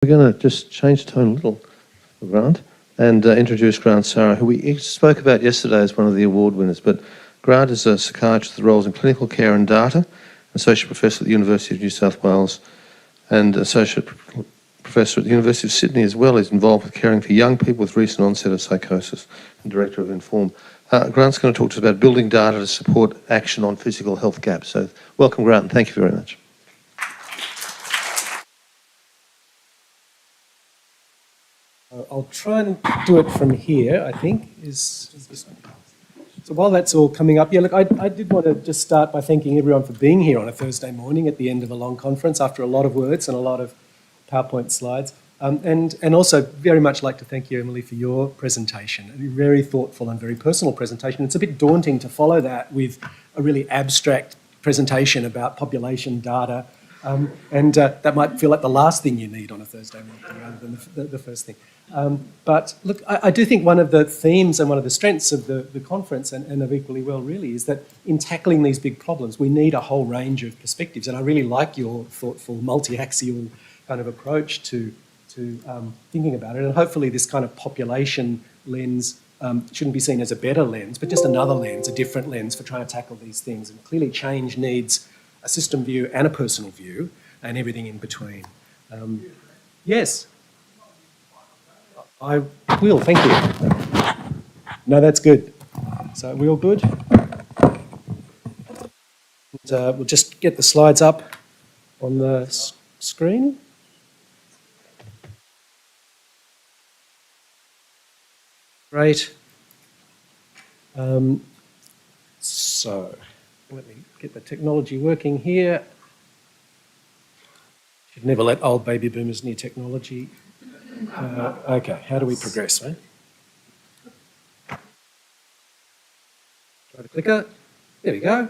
We're going to just change the tone a little for Grant and introduce Grant Sara, who we spoke about yesterday as one of the award winners. But Grant is a psychiatrist with roles in clinical care and data, associate professor at the University of New South Wales, and associate professor at the University of Sydney as well. He's involved with caring for young people with recent onset of psychosis and director of Inform. Grant's going to talk to us about building data to support action on physical health gaps. So welcome, Grant, and thank you very much. I'll try and do it from here, I think. So while that's all coming up, yeah, look, I did want to just start by thanking everyone for being here on a Thursday morning at the end of a long conference after a lot of words and a lot of PowerPoint slides. And also very much like to thank you, Emily, for your presentation. A very thoughtful and very personal presentation. It's a bit daunting to follow that with a really abstract presentation about population data. And that might feel like the last thing you need on a Thursday morning rather than the first thing. But look, I do think one of the themes and one of the strengths of the conference, and of Equally Well really, is that in tackling these big problems, we need a whole range of perspectives. And I really like your thoughtful, multi-axial kind of approach to thinking about it. And hopefully this kind of population lens shouldn't be seen as a better lens, but just another lens, a different lens for trying to tackle these things. And clearly change needs a system view and a personal view and everything in between. Yes. I will, thank you. No, that's good. So are we all good? And, we'll just get the slides up on the screen. Great. So let me get the technology working here. Should never let old baby boomers near technology. Okay, how do we progress, right? Try the clicker. There we go.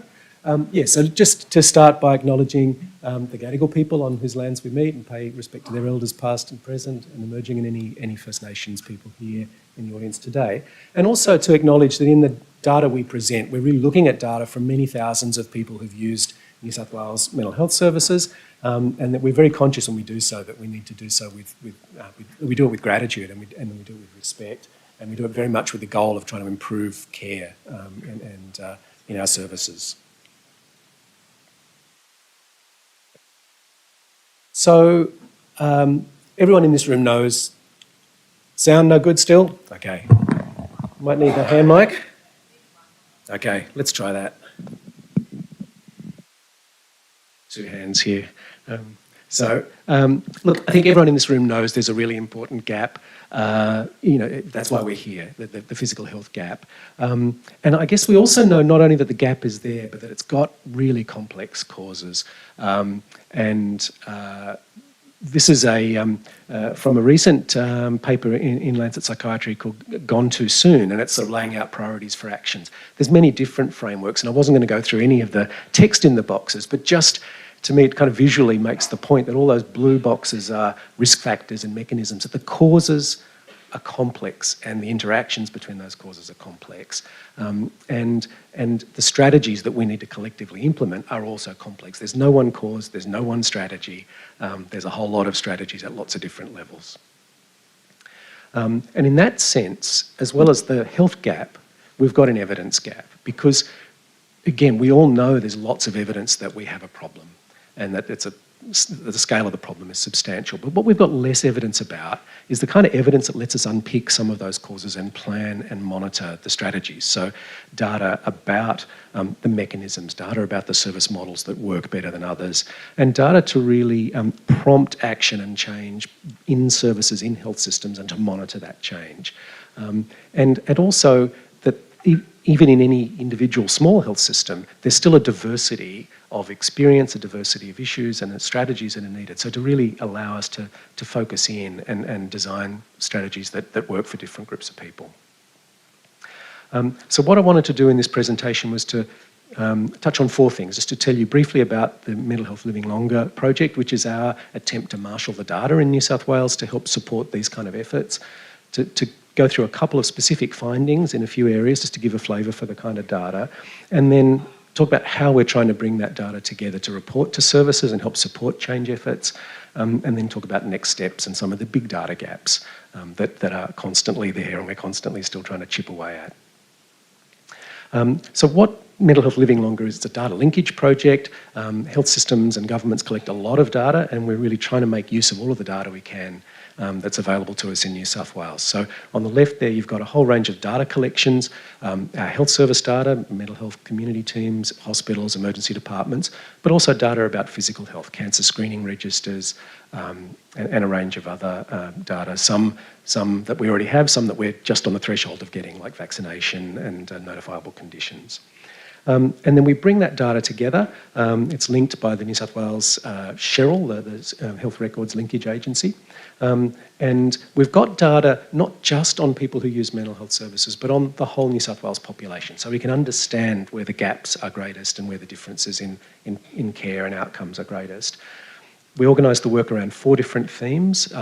So just to start by acknowledging the Gadigal people on whose lands we meet and pay respect to their elders past and present and emerging, and any First Nations people here in the audience today. And also to acknowledge that in the data we present, we're really looking at data from many thousands of people who've used New South Wales mental health services, and that we're very conscious when we do so that we need to do so we do it with gratitude and we do it with respect, and we do it very much with the goal of trying to improve care and in our services. So everyone in this room knows, sound no good still? Okay. Might need the hand mic. Okay, let's try that. Two hands here. Look, I think everyone in this room knows there's a really important gap. That's why we're here, the physical health gap. And I guess we also know not only that the gap is there, but that it's got really complex causes. This is from a recent paper in Lancet Psychiatry called Gone Too Soon, and it's sort of laying out priorities for actions. There's many different frameworks, and I wasn't going to go through any of the text in the boxes, but just to me it kind of visually makes the point that all those blue boxes are risk factors and mechanisms, that the causes are complex and the interactions between those causes are complex. And the strategies that we need to collectively implement are also complex. There's no one cause, there's no one strategy. There's a whole lot of strategies at lots of different levels. And in that sense, as well as the health gap, we've got an evidence gap because, again, we all know there's lots of evidence that we have a problem and that the scale of the problem is substantial. But what we've got less evidence about is the kind of evidence that lets us unpick some of those causes and plan and monitor the strategies. So data about the mechanisms, data about the service models that work better than others, and data to really prompt action and change in services, in health systems, and to monitor that change. And also that even in any individual small health system, there's still a diversity of experience, a diversity of issues and strategies that are needed. So to really allow us to focus in and design strategies that work for different groups of people. So what I wanted to do in this presentation was to touch on four things, just to tell you briefly about the Mental Health Living Longer project, which is our attempt to marshal the data in New South Wales to help support these kind of efforts, to go through a couple of specific findings in a few areas just to give a flavour for the kind of data, and then talk about how we're trying to bring that data together to report to services and help support change efforts, and then talk about next steps and some of the big data gaps that are constantly there and we're constantly still trying to chip away at. So what Mental Health Living Longer is, it's a data linkage project. Health systems and governments collect a lot of data, and we're really trying to make use of all of the data we can that's available to us in New South Wales. So on the left there, you've got a whole range of data collections, our health service data, mental health community teams, hospitals, emergency departments, but also data about physical health, cancer screening registers, and a range of other data, some that we already have, some that we're just on the threshold of getting, like vaccination and notifiable conditions. And then we bring that data together. It's linked by the New South Wales Cheryl, the Health Records Linkage Agency. And we've got data not just on people who use mental health services, but on the whole New South Wales population. So we can understand where the gaps are greatest and where the differences in care and outcomes are greatest. We organised the work around 4 different themes: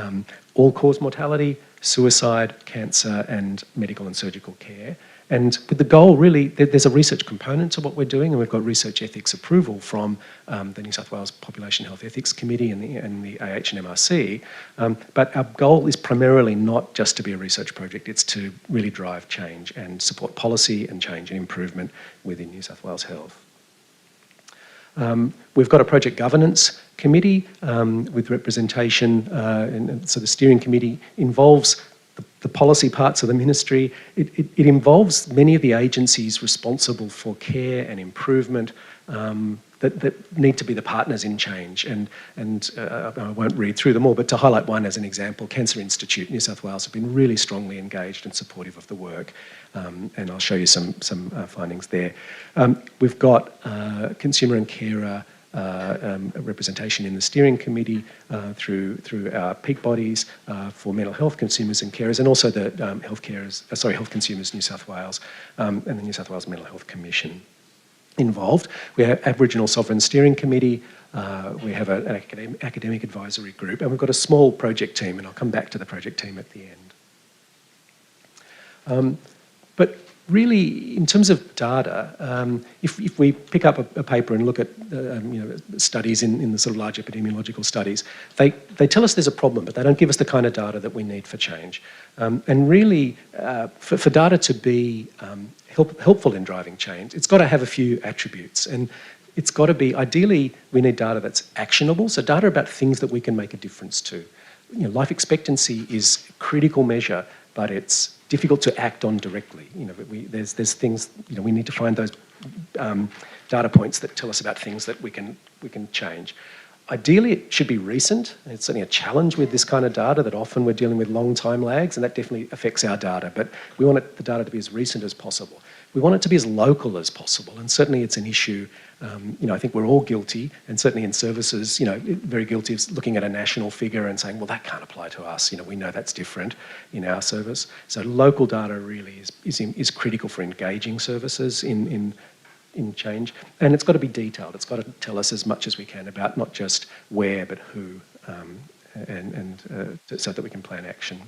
all-cause mortality, suicide, cancer, and medical and surgical care. And with the goal, really, there's a research component to what we're doing, and we've got research ethics approval from the New South Wales Population Health Ethics Committee and the AHMRC. But our goal is primarily not just to be a research project, it's to really drive change and support policy and change and improvement within New South Wales Health. We've got a project governance committee with representation, and so the steering committee involves the policy parts of the ministry. It involves many of the agencies responsible for care and improvement that need to be the partners in change. And I won't read through them all, but to highlight one as an example, Cancer Institute, New South Wales have been really strongly engaged and supportive of the work. And I'll show you some findings there. We've got consumer and carer representation in the steering committee through our peak bodies for mental health consumers and carers, and also the Health Consumers New South Wales and the New South Wales Mental Health Commission involved. We have Aboriginal Sovereign Steering Committee, we have an academic advisory group, and we've got a small project team, and I'll come back to the project team at the end. But really, in terms of data, if we pick up a paper and look at studies in the sort of large epidemiological studies, they tell us there's a problem, but they don't give us the kind of data that we need for change. And really, for data to be helpful in driving change, it's got to have a few attributes. And it's got to be, ideally, we need data that's actionable, so data about things that we can make a difference to. Life expectancy is a critical measure, but it's difficult to act on directly. There's things, we need to find those data points that tell us about things that we can change. Ideally, it should be recent. It's certainly a challenge with this kind of data that often we're dealing with long time lags, and that definitely affects our data. But we want the data to be as recent as possible. We want it to be as local as possible, and certainly it's an issue. I think we're all guilty, and certainly in services, very guilty of looking at a national figure and saying, well, that can't apply to us. We know that's different in our service. So local data really is critical for engaging services in change, and it's got to be detailed. It's got to tell us as much as we can about not just where, but who, so that we can plan action.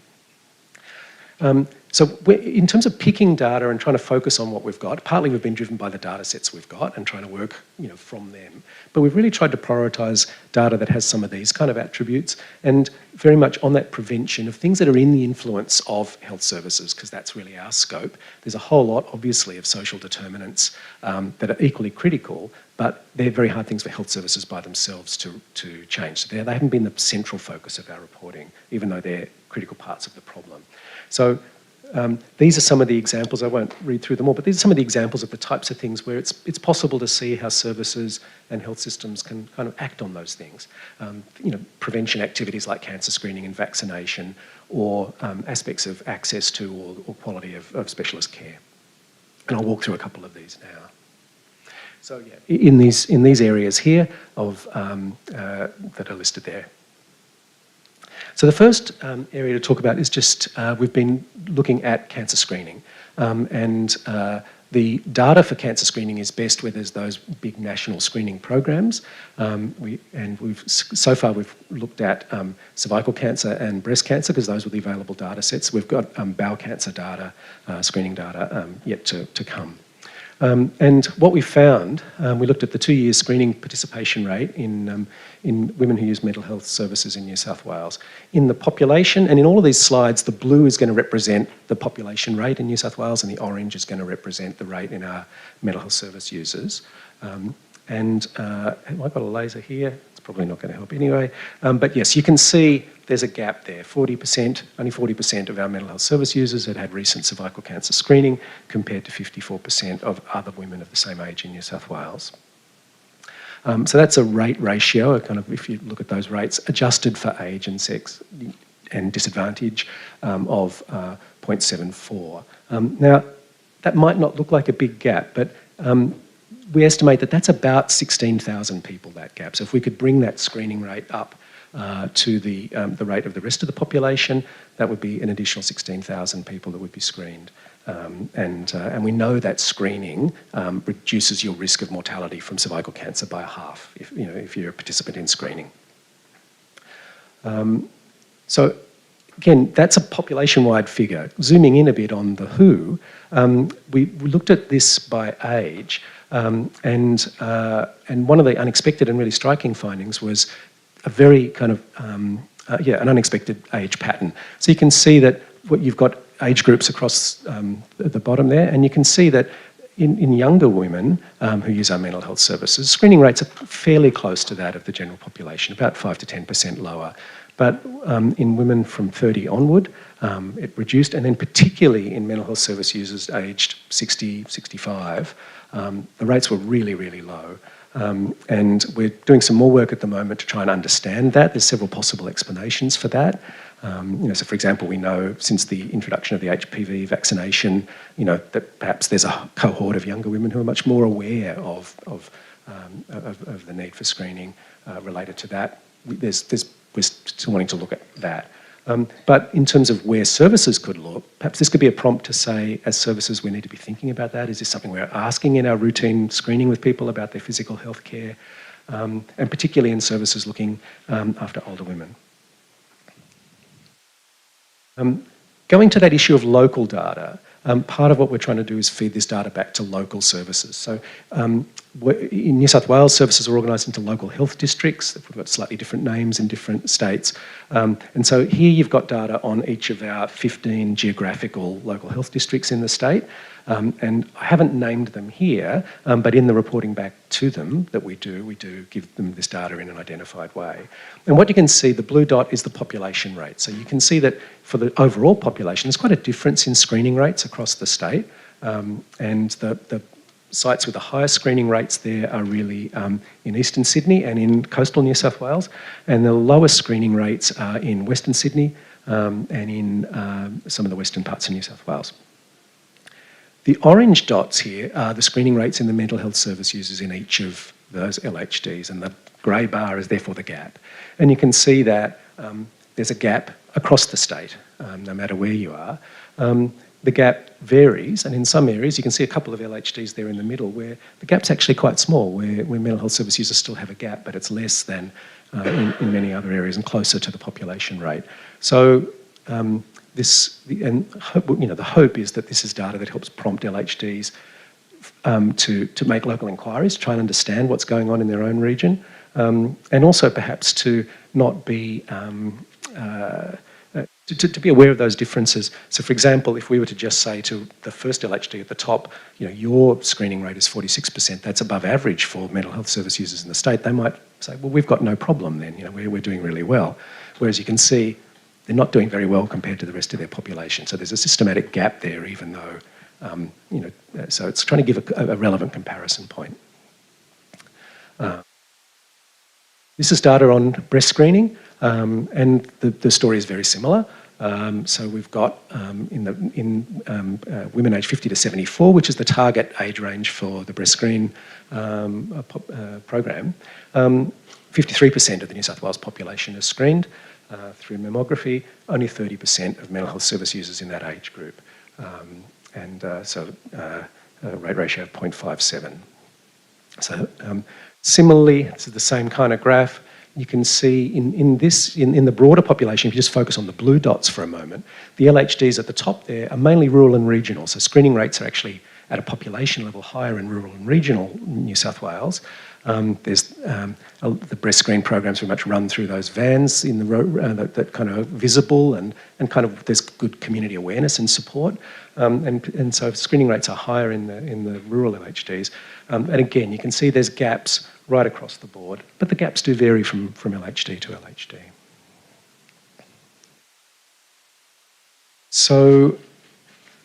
So in terms of picking data and trying to focus on what we've got, partly we've been driven by the data sets we've got and trying to work from them. But we've really tried to prioritise data that has some of these kind of attributes, and very much on that prevention of things that are in the influence of health services, because that's really our scope. There's a whole lot, obviously, of social determinants that are equally critical, but they're very hard things for health services by themselves to change. So they haven't been the central focus of our reporting, even though they're critical parts of the problem. So these are some of the examples. I won't read through them all, but these are some of the examples of the types of things where it's possible to see how services and health systems can kind of act on those things. Prevention activities like cancer screening and vaccination, or aspects of access to or quality of specialist care. And I'll walk through a couple of these now. So yeah, in these areas here that are listed there. So the first area to talk about is just we've been looking at cancer screening, and the data for cancer screening is best where there's those big national screening programs. So far we've looked at cervical cancer and breast cancer because those were the available data sets. We've got bowel cancer data, screening data yet to come. And what we found, we looked at the 2-year screening participation rate in women who use mental health services in New South Wales. In the population, and in all of these slides, the blue is going to represent the population rate in New South Wales, and the orange is going to represent the rate in our mental health service users. Have I got a laser here? It's probably not going to help anyway. But yes, you can see there's a gap there. 40%, only 40% of our mental health service users had recent cervical cancer screening, compared to 54% of other women of the same age in New South Wales. So that's a rate ratio, if you look at those rates, adjusted for age and sex and disadvantage of 0.74. Now, that might not look like a big gap, but we estimate that that's about 16,000 people, that gap. So if we could bring that screening rate up to the rate of the rest of the population, that would be an additional 16,000 people that would be screened. And we know that screening reduces your risk of mortality from cervical cancer by half if you're a participant in screening. So again, that's a population-wide figure. Zooming in a bit on the WHO, we looked at this by age, and one of the unexpected and really striking findings was a very an unexpected age pattern. So you can see that you've got age groups across the bottom there, and you can see that in younger women who use our mental health services, screening rates are fairly close to that of the general population, about 5 to 10% lower. But in women from 30 onward, it reduced, and then particularly in mental health service users aged 60, 65, the rates were really, really low. And we're doing some more work at the moment to try and understand that. There's several possible explanations for that. So for example, we know since the introduction of the HPV vaccination, that perhaps there's a cohort of younger women who are much more aware of the need for screening related to that. We're still wanting to look at that. But in terms of where services could look, perhaps this could be a prompt to say, as services, we need to be thinking about that. Is this something we're asking in our routine screening with people about their physical health care, and particularly in services looking after older women? Going to that issue of local data, part of what we're trying to do is feed this data back to local services. So in New South Wales, services are organised into local health districts. We've got slightly different names in different states. And so here you've got data on each of our 15 geographical local health districts in the state. And I haven't named them here, but in the reporting back to them that we do give them this data in an identified way. And what you can see, the blue dot is the population rate. So you can see that for the overall population, there's quite a difference in screening rates across the state. And the sites with the highest screening rates there are really in eastern Sydney and in coastal New South Wales. And the lowest screening rates are in western Sydney and in some of the western parts of New South Wales. The orange dots here are the screening rates in the mental health service users in each of those LHDs, and the grey bar is therefore the gap. And you can see that there's a gap across the state, no matter where you are. The gap varies, and in some areas you can see a couple of LHDs there in the middle where the gap's actually quite small, where mental health service users still have a gap, but it's less than in many other areas and closer to the population rate. So the hope is that this is data that helps prompt LHDs to make local inquiries, try and understand what's going on in their own region, and also perhaps to not be to be aware of those differences. So, for example, if we were to just say to the first LHD at the top, your screening rate is 46%, that's above average for mental health service users in the state, they might say, well, we've got no problem then, we're doing really well. Whereas you can see they're not doing very well compared to the rest of their population. So there's a systematic gap there, even though, so it's trying to give a relevant comparison point. This is data on breast screening, and the story is very similar. So we've got in women aged 50 to 74, which is the target age range for the breast screen program, 53% of the New South Wales population is screened through mammography, only 30% of mental health service users in that age group, so a rate ratio of 0.57. So similarly, this is the same kind of graph. You can see in the broader population, if you just focus on the blue dots for a moment, the LHDs at the top there are mainly rural and regional, so screening rates are actually at a population level higher in rural and regional New South Wales. The breast screen programs very much run through those vans in the road that kind of visible and kind of there's good community awareness and support. And so screening rates are higher in the rural LHDs. And again, you can see there's gaps right across the board, but the gaps do vary from LHD to LHD. So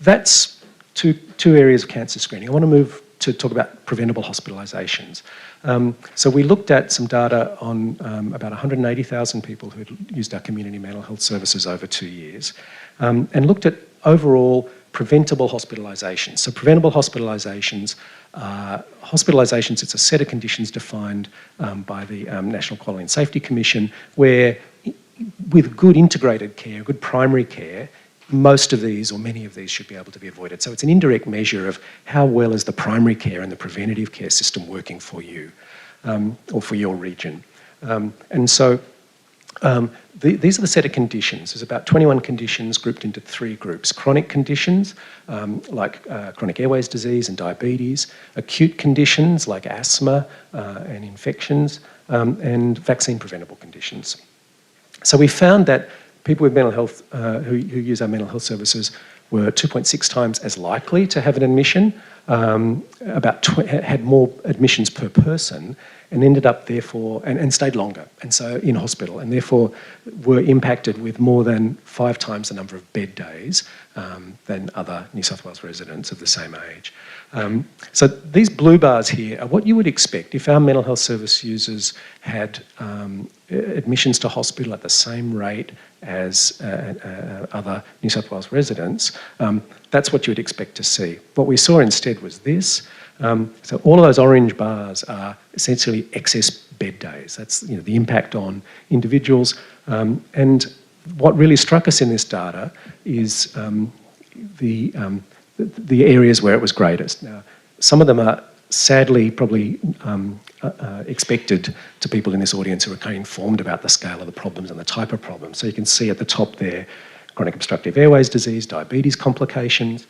that's two areas of cancer screening. I want to move to talk about preventable hospitalisations. So we looked at some data on about 180,000 people who had used our community mental health services over 2 years, and looked at overall preventable hospitalisations. So preventable hospitalisations, it's a set of conditions defined by the National Quality and Safety Commission where with good integrated care, good primary care, most of these or many of these should be able to be avoided. So it's an indirect measure of how well is the primary care and the preventative care system working for you or for your region. These are the set of conditions. There's about 21 conditions grouped into 3 groups. Chronic conditions like chronic airways disease and diabetes, acute conditions like asthma and infections, and vaccine preventable conditions. So we found that people with mental health who use our mental health services were 2.6 times as likely to have an admission, had more admissions per person, and ended up therefore, and stayed longer, and so in hospital, and therefore were impacted with more than 5 times the number of bed days than other New South Wales residents of the same age. So these blue bars here are what you would expect if our mental health service users had admissions to hospital at the same rate as other New South Wales residents. That's what you would expect to see. What we saw instead was this. So all of those orange bars are essentially excess bed days. That's the impact on individuals. And what really struck us in this data is the areas where it was greatest. Now, some of them are sadly probably expected to people in this audience who are kind of informed about the scale of the problems and the type of problems. So you can see at the top there, chronic obstructive airways disease, diabetes complications,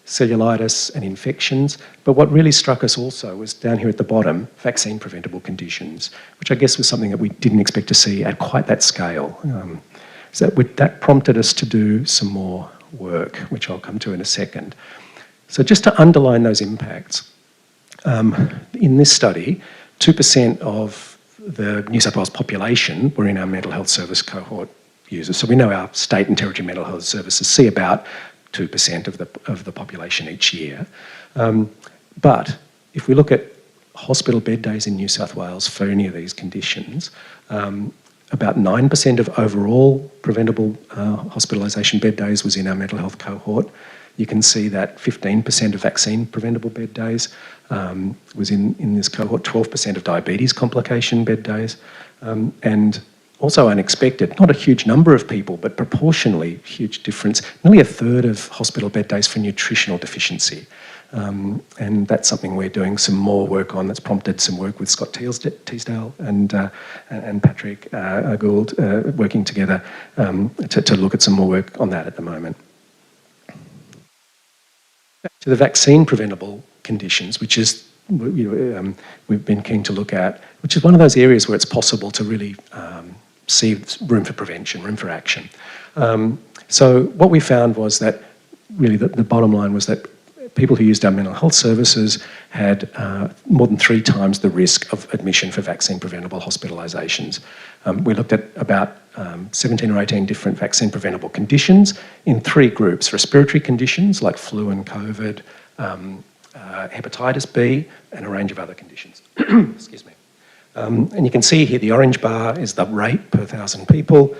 cellulitis and infections. But what really struck us also was down here at the bottom, vaccine preventable conditions, which I guess was something that we didn't expect to see at quite that scale. So that prompted us to do some more work, which I'll come to in a second. So just to underline those impacts, in this study, 2% of the New South Wales population were in our mental health service cohort users. So we know our state and territory mental health services see about 2% of the population each year. But if we look at hospital bed days in New South Wales for any of these conditions, about 9% of overall preventable hospitalisation bed days was in our mental health cohort. You can see that 15% of vaccine preventable bed days was in this cohort, 12% of diabetes complication bed days, and also unexpected, not a huge number of people, but proportionally huge difference, nearly a third of hospital bed days for nutritional deficiency. And that's something we're doing some more work on. That's prompted some work with Scott Teasdale and Patrick Gould working together to look at some more work on that at the moment. Back to the vaccine preventable conditions, which is we've been keen to look at, which is one of those areas where it's possible to really see room for prevention, room for action. So what we found was that really the bottom line was that people who used our mental health services had more than 3 times the risk of admission for vaccine preventable hospitalisations. We looked at about 17 or 18 different vaccine preventable conditions in 3 groups: respiratory conditions like flu and COVID, hepatitis B, and a range of other conditions. Excuse me. And you can see here the orange bar is the rate per 1,000 people.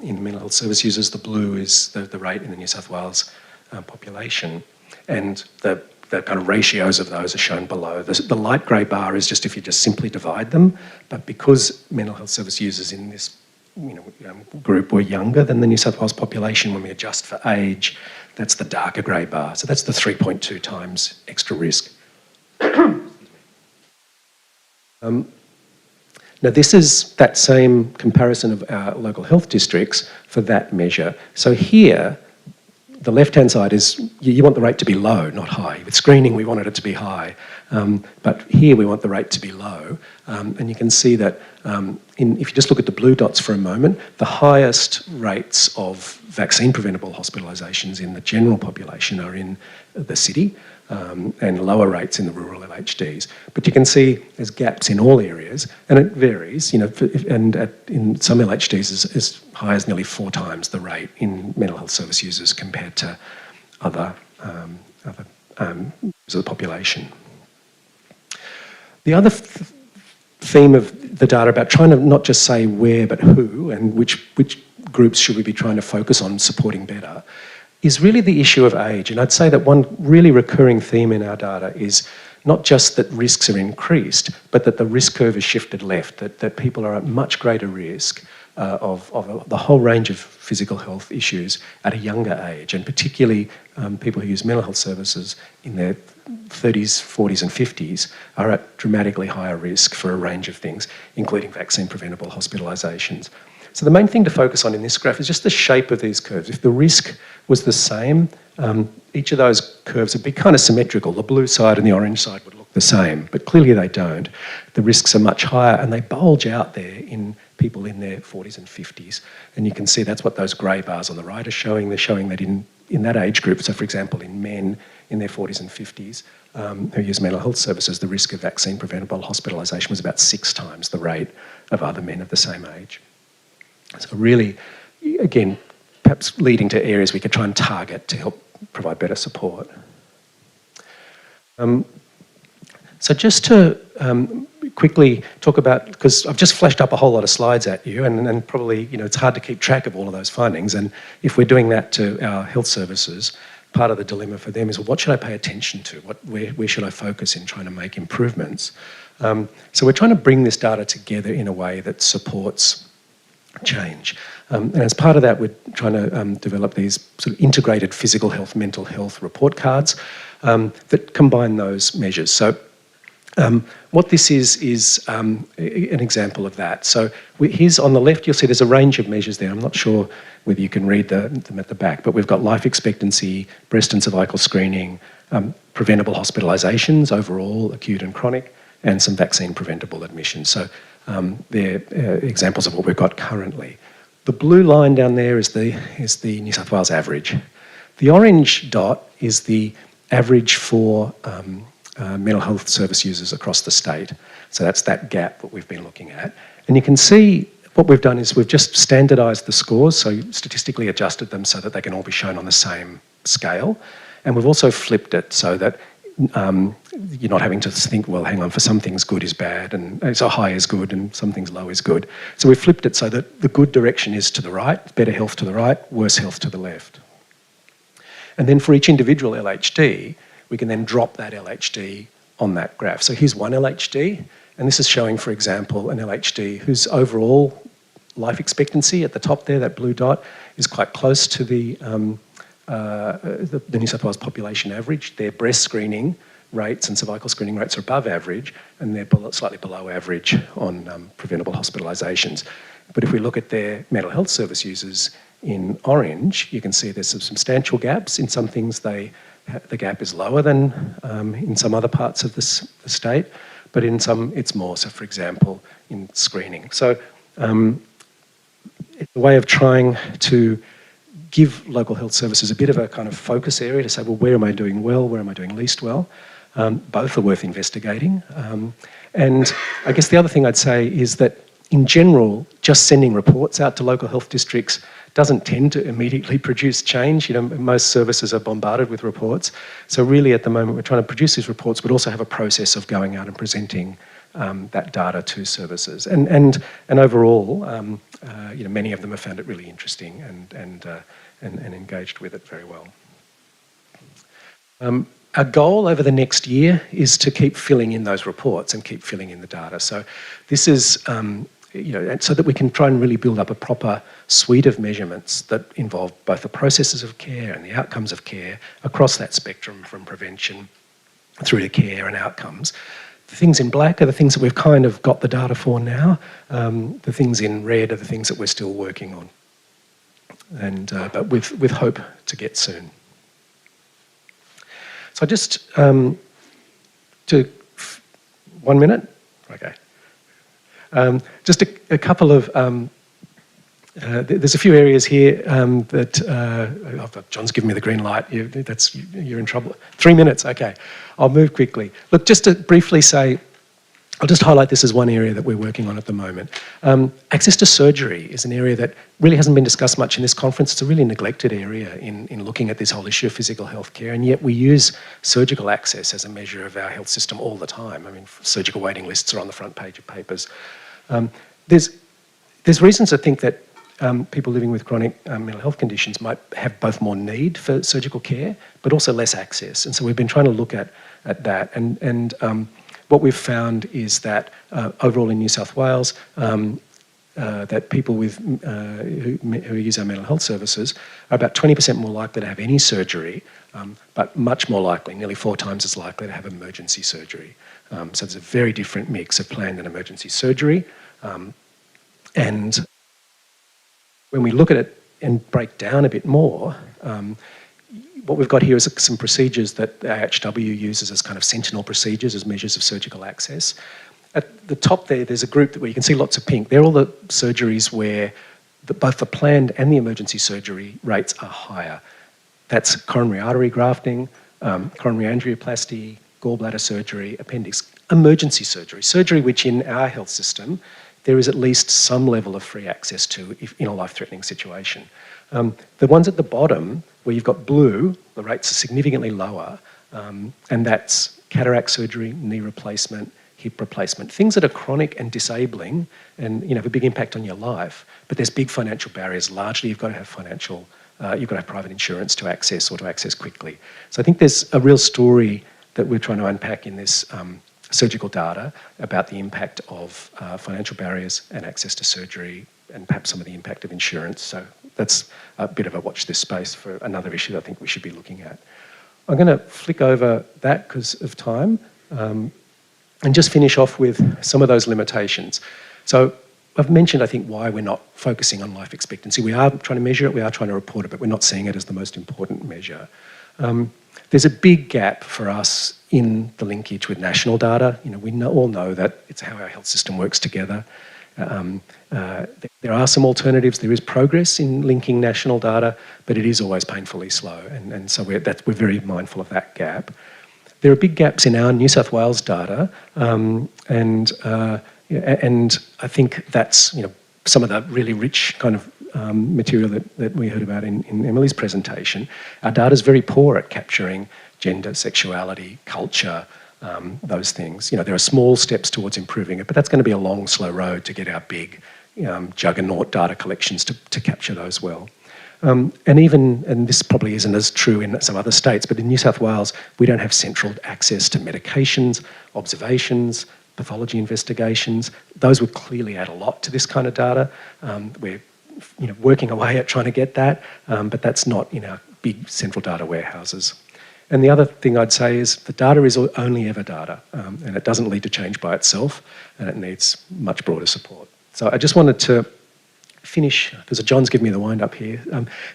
In mental health service users, the blue is the rate in the New South Wales population. And the kind of ratios of those are shown below. The light grey bar is just if you just simply divide them, but because mental health service users in this group were younger than the New South Wales population, when we adjust for age, that's the darker grey bar. So that's the 3.2 times extra risk. Now this is that same comparison of our local health districts for that measure. So here, the left-hand side is you want the rate to be low, not high. With screening, we wanted it to be high. But here we want the rate to be low. And you can see that if you just look at the blue dots for a moment, the highest rates of vaccine-preventable hospitalisations in the general population are in the city, and lower rates in the rural LHDs. But you can see there's gaps in all areas, and it varies, and in some LHDs as high as nearly 4 times the rate in mental health service users compared to other members of the population. The other theme of the data about trying to not just say where but who and which groups should we be trying to focus on supporting better is really the issue of age. And I'd say that one really recurring theme in our data is not just that risks are increased, but that the risk curve is shifted left, that people are at much greater risk of the whole range of physical health issues at a younger age, and particularly people who use mental health services in their 30s, 40s and 50s are at dramatically higher risk for a range of things, including vaccine-preventable hospitalisations. So the main thing to focus on in this graph is just the shape of these curves. If the risk was the same, each of those curves would be kind of symmetrical. The blue side and the orange side would look the same, but clearly they don't. The risks are much higher and they bulge out there in people in their 40s and 50s. And you can see that's what those grey bars on the right are showing. They're showing that in that age group, so for example in men in their 40s and 50s who use mental health services, the risk of vaccine-preventable hospitalisation was about 6 times the rate of other men of the same age. So really, again, perhaps leading to areas we could try and target to help provide better support. So just to quickly talk about, because I've just flashed up a whole lot of slides at you, and probably it's hard to keep track of all of those findings. And if we're doing that to our health services, part of the dilemma for them is, well, what should I pay attention to? Where should I focus in trying to make improvements? So we're trying to bring this data together in a way that supports change. And as part of that, we're trying to develop these sort of integrated physical health, mental health report cards that combine those measures. So what this is an example of that. So here's on the left, you'll see there's a range of measures there. I'm not sure whether you can read them at the back, but we've got life expectancy, breast and cervical screening, preventable hospitalisations overall, acute and chronic, and some vaccine-preventable admissions. So they're examples of what we've got currently. The blue line down there is the New South Wales average. The orange dot is the average for mental health service users across the state. So that's that gap that we've been looking at. And you can see what we've done is we've just standardised the scores, so statistically adjusted them so that they can all be shown on the same scale. And we've also flipped it so that you're not having to think, well, hang on, for some things good is bad, and so high is good, and some things low is good. So we've flipped it so that the good direction is to the right, better health to the right, worse health to the left. And then for each individual LHD, we can then drop that LHD on that graph. So here's one LHD, and this is showing, for example, an LHD whose overall life expectancy at the top there, that blue dot, is quite close to the New South Wales population average. Their breast screening rates and cervical screening rates are above average, and they're slightly below average on preventable hospitalisations. But if we look at their mental health service users in orange, you can see there's some substantial gaps. In some things, the gap is lower than in some other parts of the state, but in some it's more. So, for example, in screening. So it's a way of trying to give local health services a bit of a kind of focus area to say, well, where am I doing well, where am I doing least well? Both are worth investigating. And I guess the other thing I'd say is that in general, just sending reports out to local health districts doesn't tend to immediately produce change. Most services are bombarded with reports. So really at the moment, we're trying to produce these reports, but also have a process of going out and presenting that data to services. And overall, many of them have found it really interesting and engaged with it very well. Our goal over the next year is to keep filling in those reports and keep filling in the data. So this is, so that we can try and really build up a proper suite of measurements that involve both the processes of care and the outcomes of care across that spectrum from prevention through to care and outcomes. The things in black are the things that we've kind of got the data for now. The things in red are the things that we're still working on. but with hope to get soon. So just 1 minute, okay. Just a couple of. There's a few areas here that John's given me the green light. You're in trouble. 3 minutes, okay. I'll move quickly. Look, just to briefly say, I'll just highlight this as one area that we're working on at the moment. Access to surgery is an area that really hasn't been discussed much in this conference. It's a really neglected area in looking at this whole issue of physical health care, and yet we use surgical access as a measure of our health system all the time. I mean, surgical waiting lists are on the front page of papers. There's reasons to think that people living with chronic mental health conditions might have both more need for surgical care, but also less access. And so we've been trying to look at that. And what we've found is that overall in New South Wales, that people who use our mental health services are about 20% more likely to have any surgery, but much more likely, nearly 4 times as likely to have emergency surgery. So there's a very different mix of planned and emergency surgery. And when we look at it and break down a bit more, what we've got here is some procedures that AHW uses as kind of sentinel procedures, as measures of surgical access. At the top there's a group where you can see lots of pink. They're all the surgeries where both the planned and the emergency surgery rates are higher. That's coronary artery grafting, coronary angioplasty, gallbladder surgery, appendix, emergency surgery which in our health system there is at least some level of free access to in a life-threatening situation. The ones at the bottom, where you've got blue, the rates are significantly lower, and that's cataract surgery, knee replacement, hip replacement, things that are chronic and disabling and have a big impact on your life, but there's big financial barriers. Largely, you've got to have private insurance to access or to access quickly. So I think there's a real story that we're trying to unpack in this surgical data about the impact of financial barriers and access to surgery and perhaps some of the impact of insurance. So that's a bit of a watch this space for another issue that I think we should be looking at. I'm going to flick over that because of time and just finish off with some of those limitations. So I've mentioned, I think, why we're not focusing on life expectancy. We are trying to measure it, we are trying to report it, but we're not seeing it as the most important measure. There's a big gap for us in the linkage with national data. We all know that it's how our health system works together. There are some alternatives. There is progress in linking national data, but it is always painfully slow, and so we're very mindful of that gap. There are big gaps in our New South Wales data, and I think that's some of the really rich kind of material that we heard about in Emily's presentation. Our data is very poor at capturing gender, sexuality, culture, those things. There are small steps towards improving it, but that's going to be a long, slow road to get our big juggernaut data collections to capture those well. And this probably isn't as true in some other states, but in New South Wales, we don't have central access to medications, observations, pathology investigations. Those would clearly add a lot to this kind of data. We're working away at trying to get that, but that's not in our big central data warehouses. And the other thing I'd say is the data is only ever data, and it doesn't lead to change by itself, and it needs much broader support. So I just wanted to finish, because John's given me the wind up here,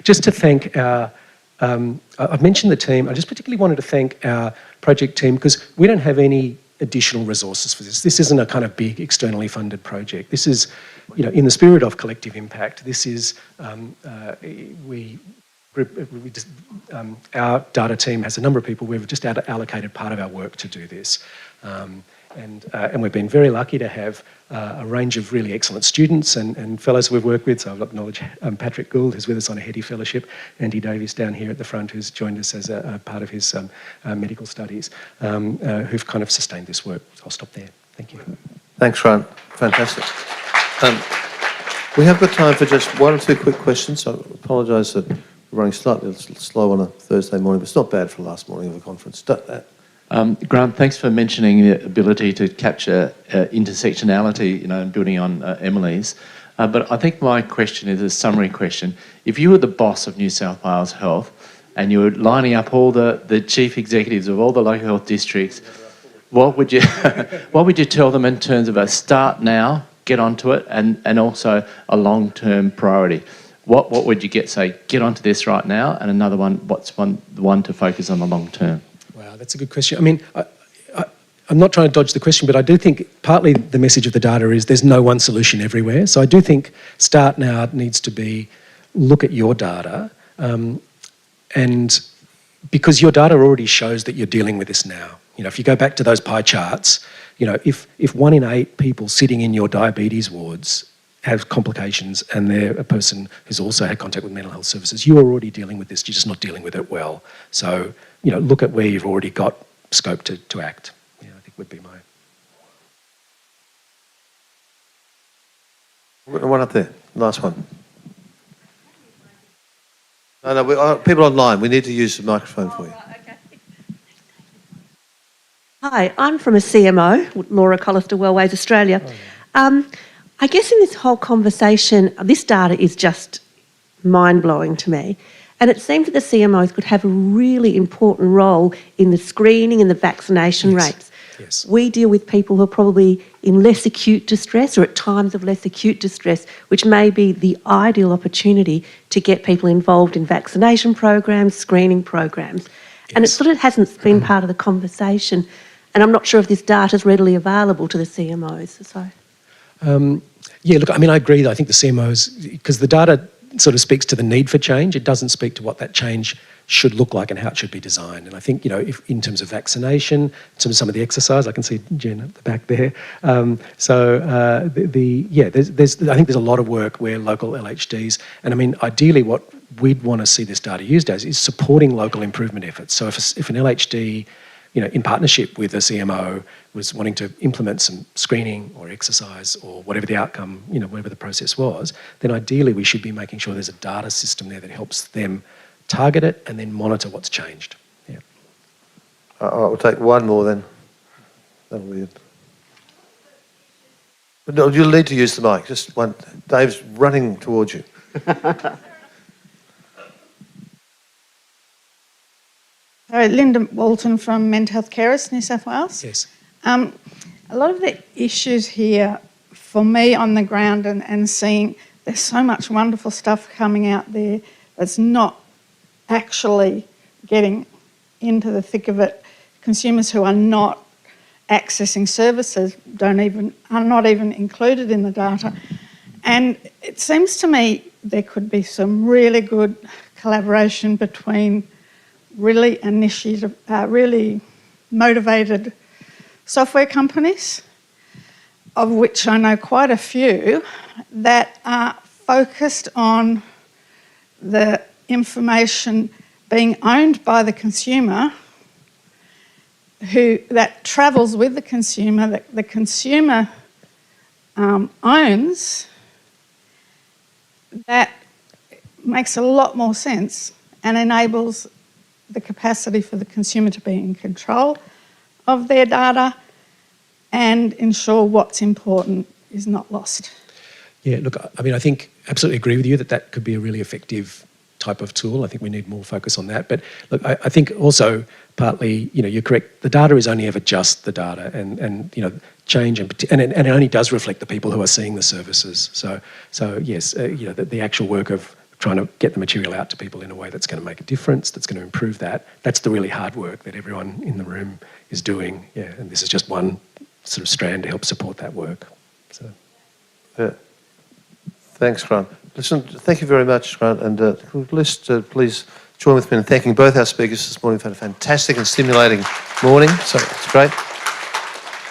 just to thank our, I've mentioned the team, I just particularly wanted to thank our project team, because we don't have any additional resources for this. This isn't a kind of big externally funded project. This is, in the spirit of collective impact, this is, our data team has a number of people. We've just allocated part of our work to do this. And we've been very lucky to have a range of really excellent students and fellows we've worked with. So I'll acknowledge Patrick Gould, who's with us on a Hetty Fellowship, Andy Davies down here at the front, who's joined us as a part of his medical studies, who've kind of sustained this work. I'll stop there. Thank you. Thanks, Grant. Fantastic. We have got time for just 1 or 2 quick questions. I apologise that we're running slightly slow on a Thursday morning, but it's not bad for the last morning of a conference. Grant, thanks for mentioning the ability to capture intersectionality, and building on Emily's. But I think my question is a summary question. If you were the boss of New South Wales Health and you were lining up all the chief executives of all the local health districts, what would you tell them in terms of a start now, get onto it, and also a long-term priority? what would you get onto this right now, and another one, the one to focus on the long term? Wow, that's a good question. I mean, I'm not trying to dodge the question, but I do think partly the message of the data is there's no one solution everywhere. So I do think start now needs to be look at your data, and because your data already shows that you're dealing with this now. You know, if you go back to those pie charts, you know, if 1 in 8 people sitting in your diabetes wards have complications and they're a person who's also had contact with mental health services, you are already dealing with this, you're just not dealing with it well. So, you know, look at where you've already got scope to act. Yeah, I think would be my... One up there, last one. No, people online, we need to use the microphone for you. Hi, I'm from a CMO, Laura Collister Wellways Australia. I guess in this whole conversation, this data is just mind-blowing to me. And it seems that the CMOs could have a really important role in the screening and the vaccination rates. Yes. We deal with people who are probably in less acute distress or at times of less acute distress, which may be the ideal opportunity to get people involved in vaccination programs, screening programs. Yes. And it sort of hasn't been part of the conversation. And I'm not sure if this data is readily available to the CMOs. So. Yeah, look, I mean, I agree. I think the CMOs, because the data sort of speaks to the need for change. It doesn't speak to what that change should look like and how it should be designed. And I think, you know, if in terms of vaccination, in terms of some of the exercise, I can see Jen at the back there. There's I think there's a lot of work where local LHDs, and I mean, ideally what we'd want to see this data used as is supporting local improvement efforts. So if an LHD, you know, in partnership with a CMO was wanting to implement some screening or exercise or whatever the outcome, you know, whatever the process was, then ideally we should be making sure there's a data system there that helps them target it and then monitor what's changed. Yeah. We'll take one more then. That'll be it. No, you'll need to use the mic. Just one. Dave's running towards you. Sorry, Linda Walton from Mental Health Carers, New South Wales. Yes. A lot of the issues here for me on the ground and seeing there's so much wonderful stuff coming out there that's not actually getting into the thick of it. Consumers who are not accessing services are not even included in the data. And it seems to me there could be some really good collaboration between really motivated software companies, of which I know quite a few, that are focused on the information being owned by the consumer, that travels with the consumer, that the consumer owns. That makes a lot more sense and enables the capacity for the consumer to be in control of their data and ensure what's important is not lost. Yeah, look, I mean, I think absolutely agree with you that could be a really effective type of tool. I think we need more focus on that. But look, I think also partly, you know, you're correct. The data is only ever just the data, and you know, change and it only does reflect the people who are seeing the services. So yes, you know, the actual work of trying to get the material out to people in a way that's going to make a difference, that's going to improve that. That's the really hard work that everyone in the room is doing. Yeah, and this is just one sort of strand to help support that work. So. Yeah. Thanks, Grant. Listen, thank you very much, Grant. And please join with me in thanking both our speakers this morning. We've had a fantastic and stimulating morning, so it's great.